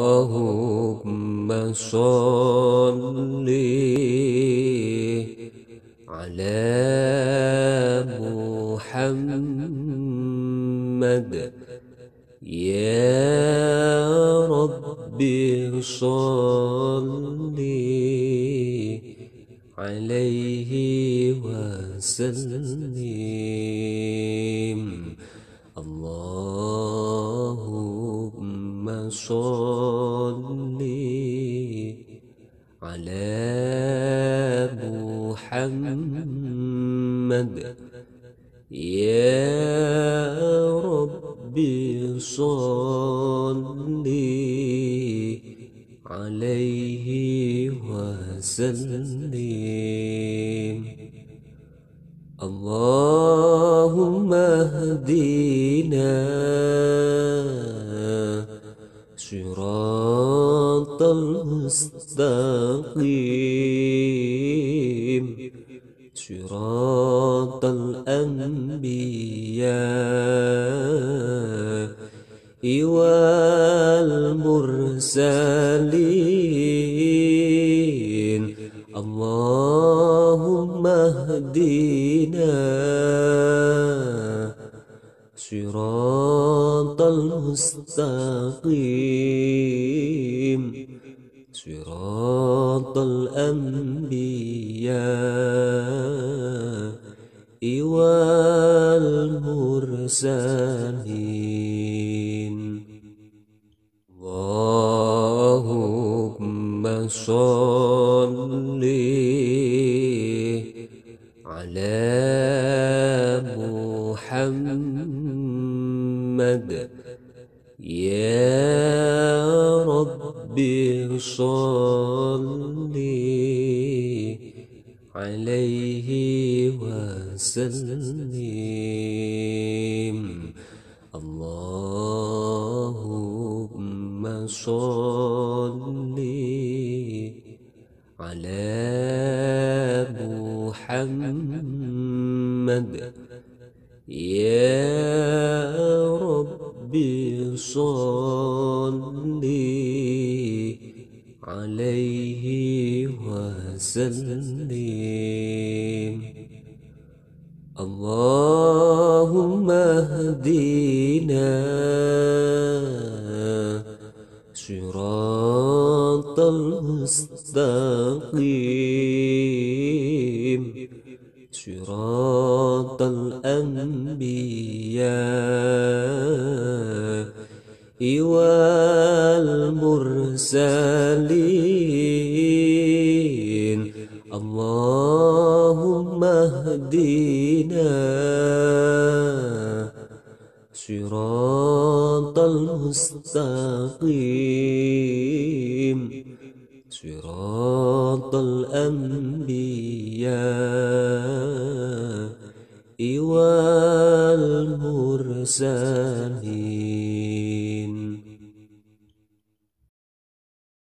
اللهم صل على محمد يا رب صل عليه وسلم. اللهم صل على محمد يا رب صل عليه وسلم. اللهم اهدنا صراط المستقيم صراط الأنبياء والمرسلين. اللهم اهدنا صراط المستقيم صراط الأنبياء والمرسلين. اللهم صل على محمد يا رب صل عليه وسلم. اللهم صل على محمد يا رب صل عليه وسلم. اللهم اهدنا صراط المستقيم صراط الأنبياء والمرسلين. اللهم اهدنا صراط المستقيم صراط الأنبياء والمرسلين.